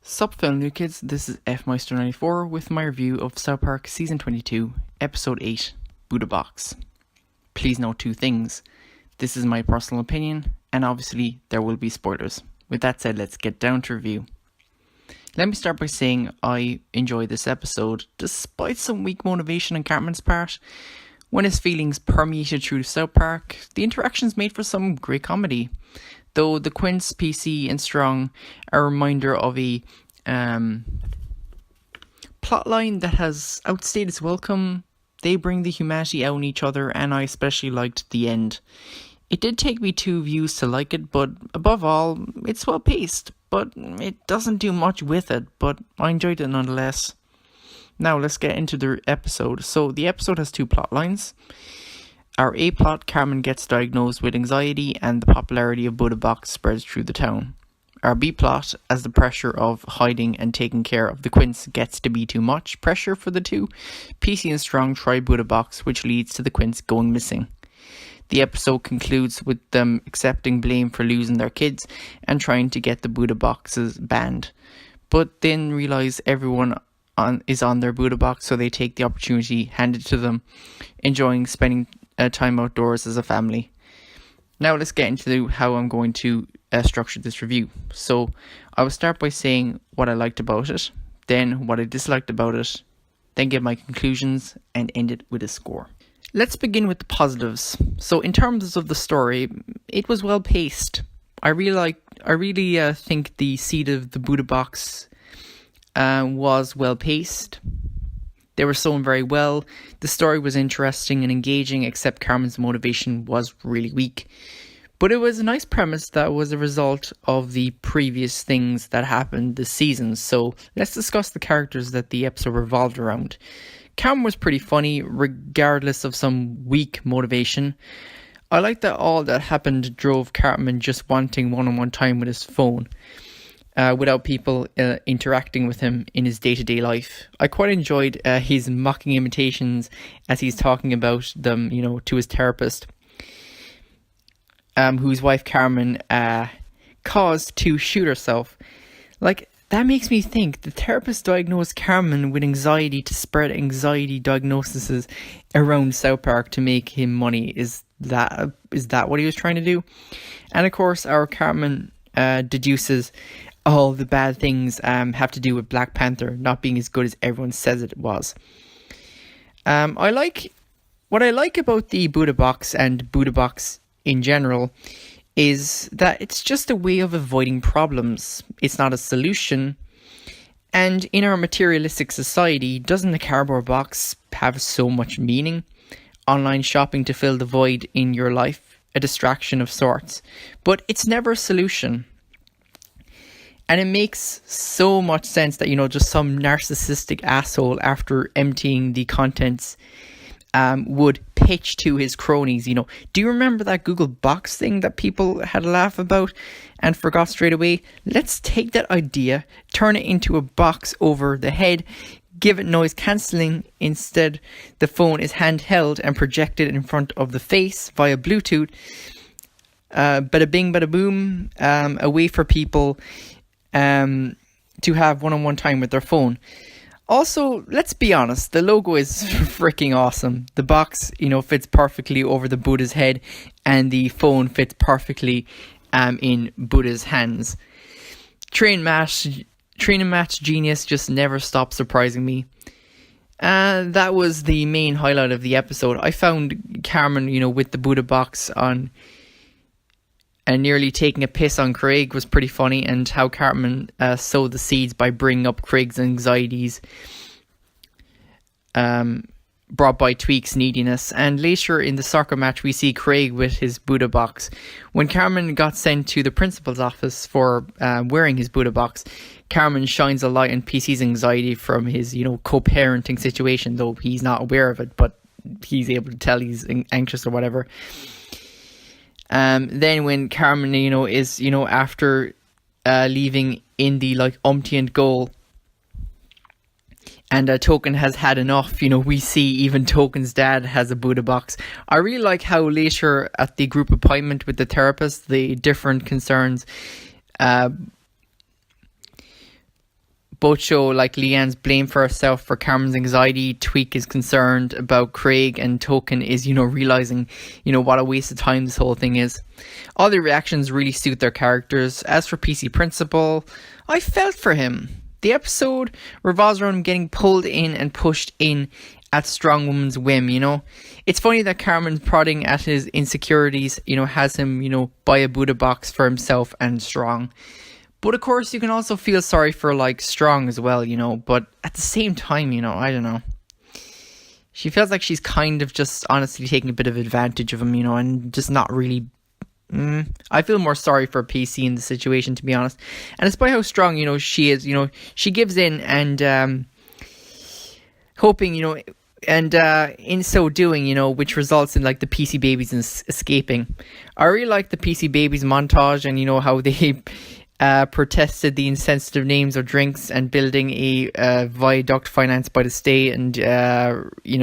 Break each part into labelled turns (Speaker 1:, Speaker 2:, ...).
Speaker 1: Sup fellow new kids, this is FMeister94 with my review of South Park Season 22, Episode 8, Buddha Box. Please note two things. This is my personal opinion, and obviously there will be spoilers. With that said, let's get down to review. Let me start by saying I enjoyed this episode, despite some weak motivation on Cartman's part. When his feelings permeated through South Park, the interactions made for some great comedy. Though the Quince, PC and Strong are a reminder of a plotline that has outstayed its welcome, they bring the humanity out in each other, and I especially liked the end. It did take me 2 views to like it, but above all, it's well paced, but it doesn't do much with it, but I enjoyed it nonetheless. Now let's get into the episode. So the episode has 2 plot lines. Our A plot, Cartman gets diagnosed with anxiety and the popularity of Buddha Box spreads through the town. Our B plot, as the pressure of hiding and taking care of the Quince gets to be too much pressure for the two, PC and Strong try Buddha Box, which leads to the Quince going missing. The episode concludes with them accepting blame for losing their kids and trying to get the Buddha Boxes banned, but then realise everyone is on their Buddha Box, so they take the opportunity handed to them, enjoying spending time outdoors as a family. Now let's get into how I'm going to structure this review. So I will start by saying what I liked about it, then what I disliked about it, then give my conclusions and end it with a score. Let's begin with the positives. So in terms of the story, it was well paced. I really think the seed of the Buddha Box was well paced. They were sewn very well. The story was interesting and engaging, except Cartman's motivation was really weak. But it was a nice premise that was a result of the previous things that happened this season. So let's discuss the characters that the episode revolved around. Cartman was pretty funny, regardless of some weak motivation. I like that all that happened drove Cartman just wanting one-on-one time with his phone. Without people interacting with him in his day-to-day life. I quite enjoyed his mocking imitations as he's talking about them, to his therapist, whose wife Cartman caused to shoot herself. Like, that makes me think the therapist diagnosed Cartman with anxiety to spread anxiety diagnoses around South Park to make him money. Is that what he was trying to do? And of course, our Cartman deduces all the bad things have to do with Black Panther not being as good as everyone says it was. What I like about the Buddha Box and Buddha Box in general is that it's just a way of avoiding problems. It's not a solution. And in our materialistic society, doesn't the cardboard box have so much meaning? Online shopping to fill the void in your life, a distraction of sorts. But it's never a solution. And it makes so much sense that, just some narcissistic asshole, after emptying the contents, would pitch to his cronies, do you remember that Google Box thing that people had a laugh about and forgot straight away? Let's take that idea, turn it into a box over the head, give it noise cancelling. Instead, the phone is handheld and projected in front of the face via Bluetooth. Bada bing, bada boom, a way for people to have one-on-one time with their phone. Also, let's be honest, the logo is freaking awesome. The box, fits perfectly over the Buddha's head, and the phone fits perfectly in Buddha's hands. Train and Match genius just never stops surprising me. That was the main highlight of the episode. I found Cartman, with the Buddha Box on and nearly taking a piss on Craig was pretty funny, and how Cartman sowed the seeds by bringing up Craig's anxieties brought by Tweak's neediness. And later in the soccer match, we see Craig with his Buddha Box. When Cartman got sent to the principal's office for wearing his Buddha Box, Cartman shines a light on PC's anxiety from his, co-parenting situation, though he's not aware of it, but he's able to tell he's anxious or whatever. Then when Cartman, is, after leaving in the umpteenth goal, and Token has had enough, we see even Token's dad has a Buddha Box. I really like how later at the group appointment with the therapist, the different concerns both show like Leanne's blame for herself for Cameron's anxiety. Tweak is concerned about Craig, and Token is, realising, what a waste of time this whole thing is. All the reactions really suit their characters. As for PC Principal, I felt for him. The episode revolves around him getting pulled in and pushed in at strong woman's whim, It's funny that Cameron's prodding at his insecurities, has him, buy a Buddha box for himself and Strong. But of course, you can also feel sorry for, Strong as well, But at the same time, I don't know. She feels like she's kind of just honestly taking a bit of advantage of him, and just not really... I feel more sorry for PC in the situation, to be honest. And despite how strong, she is, she gives in and hoping, and in so doing, which results in the PC babies escaping. I really like the PC babies montage and how they protested the insensitive names of drinks and building a viaduct financed by the state and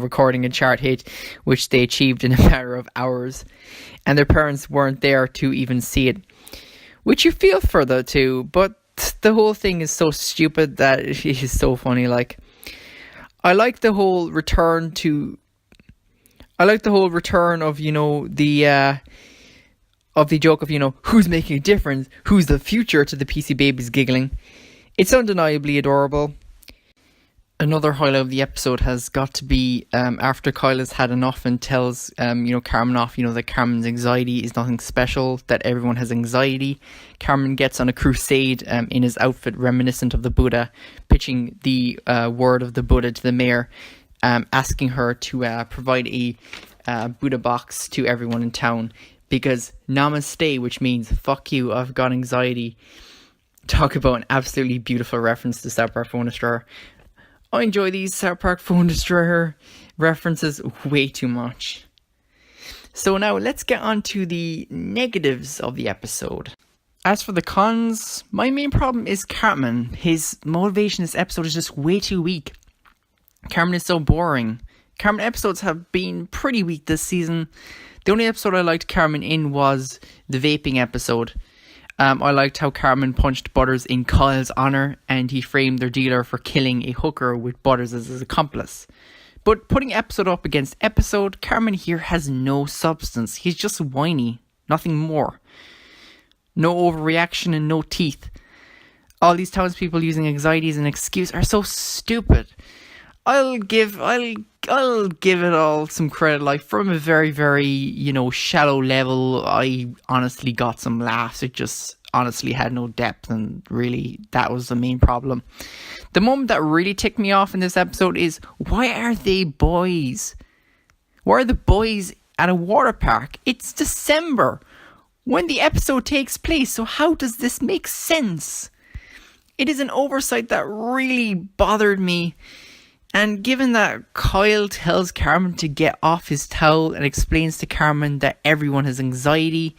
Speaker 1: recording a chart hit which they achieved in a matter of hours, and their parents weren't there to even see it, which you feel for though too. But the whole thing is so stupid that it is so funny. I like the whole return of the joke of, who's making a difference, who's the future, to the PC babies giggling. It's undeniably adorable. Another highlight of the episode has got to be after Kyle has had enough and tells Carmen off, that Carmen's anxiety is nothing special, that everyone has anxiety. Carmen gets on a crusade in his outfit reminiscent of the Buddha, pitching the word of the Buddha to the mayor, asking her to provide a Buddha box to everyone in town, because namaste, which means fuck you, I've got anxiety. Talk about an absolutely beautiful reference to South Park Phone Destroyer. I enjoy these South Park Phone Destroyer references way too much. So now let's get on to the negatives of the episode. As for the cons, my main problem is Carmen. His motivation in this episode is just way too weak. Carmen is so boring. Carmen episodes have been pretty weak this season. The only episode I liked Carmen in was the vaping episode. I liked how Carmen punched Butters in Kyle's honour, and he framed their dealer for killing a hooker with Butters as his accomplice. But putting episode up against episode, Carmen here has no substance. He's just whiny, nothing more. No overreaction and no teeth. All these townspeople using anxiety as an excuse are so stupid. I'll give it all some credit. From a very, very, shallow level, I honestly got some laughs. It just honestly had no depth, and really, that was the main problem. The moment that really ticked me off in this episode is, why are they boys? Why are the boys at a water park? It's December, when the episode takes place, so how does this make sense? It is an oversight that really bothered me. And given that Kyle tells Carmen to get off his towel and explains to Carmen that everyone has anxiety,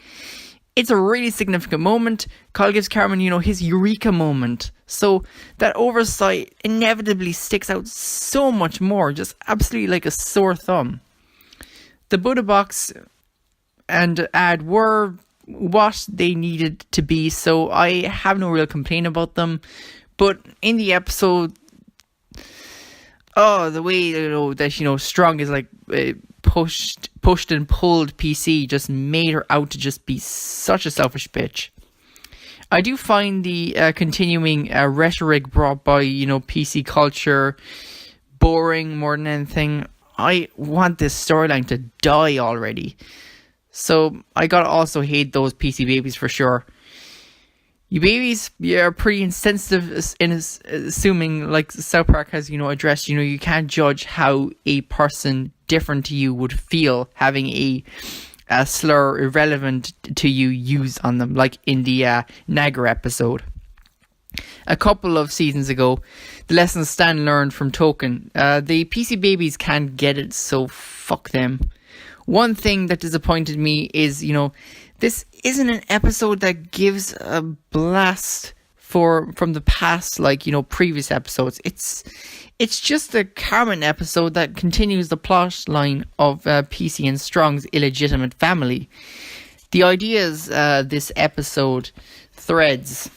Speaker 1: it's a really significant moment. Kyle gives Carmen, his eureka moment. So that oversight inevitably sticks out so much more, just absolutely like a sore thumb. The Buddha box and ad were what they needed to be, so I have no real complaint about them. But in the episode, the way that Strong is pushed and pulled PC just made her out to just be such a selfish bitch. I do find the continuing rhetoric brought by PC culture boring more than anything. I want this storyline to die already. So I gotta also hate those PC babies for sure. You babies, you're pretty insensitive in assuming, South Park has, addressed, you can't judge how a person different to you would feel having a slur irrelevant to you used on them, like in the Nagger episode. A couple of seasons ago, the lesson Stan learned from Token, the PC babies can't get it, so fuck them. One thing that disappointed me is, this isn't an episode that gives a blast from the past, previous episodes. It's just a Carmen episode that continues the plot line of PC and Strong's illegitimate family. The ideas this episode threads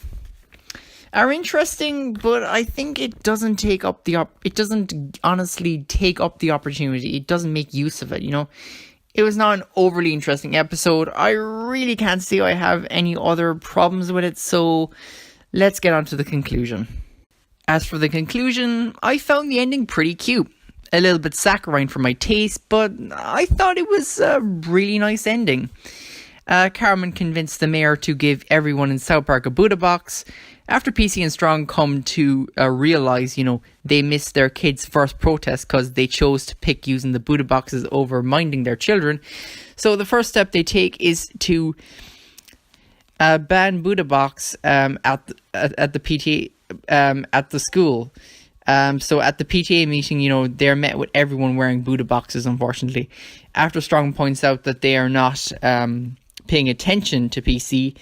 Speaker 1: are interesting, but I think it doesn't take up it doesn't honestly take up the opportunity. It doesn't make use of it, you know. It was not an overly interesting episode. I really can't say I have any other problems with it, so let's get on to the conclusion. As for the conclusion, I found the ending pretty cute. A little bit saccharine for my taste, but I thought it was a really nice ending. Carmen convinced the mayor to give everyone in South Park a Buddha box. After PC and Strong come to realise, you know, they missed their kids' first protest because they chose to pick using the Buddha boxes over minding their children. So the first step they take is to ban Buddha box at the PTA at the school. So at the PTA meeting, you know, they're met with everyone wearing Buddha boxes, unfortunately. After Strong points out that they are not paying attention to PC,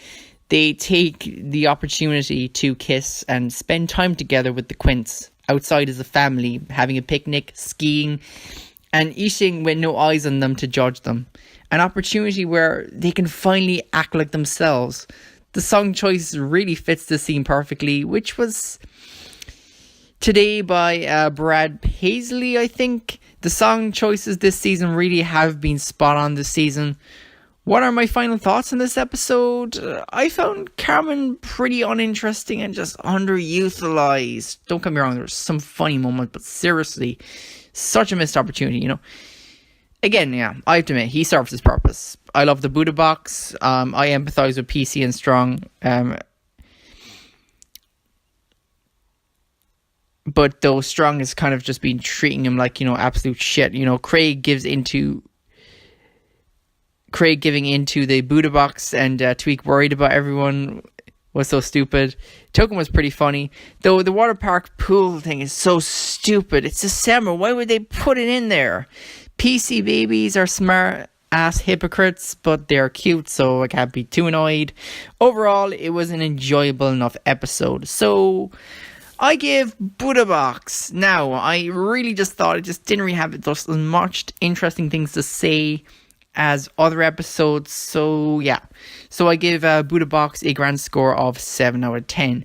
Speaker 1: they take the opportunity to kiss and spend time together with the Quints, outside as a family, having a picnic, skiing, and eating with no eyes on them to judge them. An opportunity where they can finally act like themselves. The song choice really fits the scene perfectly, which was Today by Brad Paisley, I think. The song choices this season really have been spot on this season. What are my final thoughts on this episode? I found Carmen pretty uninteresting and just underutilized. Don't get me wrong, there's some funny moments, but seriously, such a missed opportunity, you know. Again, yeah, I have to admit, he serves his purpose. I love the Buddha box. I empathize with PC and Strong. But though Strong has kind of just been treating him like, you know, absolute shit. You know, Craig giving into the Buddha box, and Tweak worried about everyone was so stupid. Token was pretty funny. Though the water park pool thing is so stupid. It's December. Why would they put it in there? PC babies are smart ass hypocrites, but they're cute, so I can't be too annoyed. Overall, it was an enjoyable enough episode. So I give Buddha box. Now, I really just thought it just didn't really have as much interesting things to say as other episodes. So yeah. So I give Buddha box a grand score of 7 out of 10.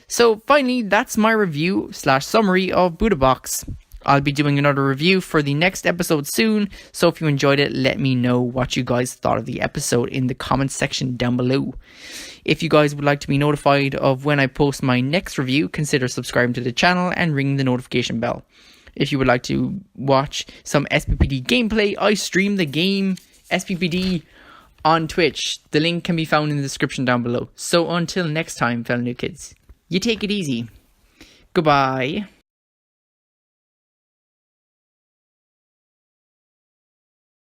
Speaker 1: So finally, that's my review / summary of Buddha box. I'll be doing another review for the next episode soon, so if you enjoyed it, let me know what you guys thought of the episode in the comments section down below. If you guys would like to be notified of when I post my next review, consider subscribing to the channel and ringing the notification bell. If you would like to watch some SPPD gameplay, I stream the game SPPD on Twitch. The link can be found in the description down below. So until next time, fellow new kids, you take it easy. Goodbye.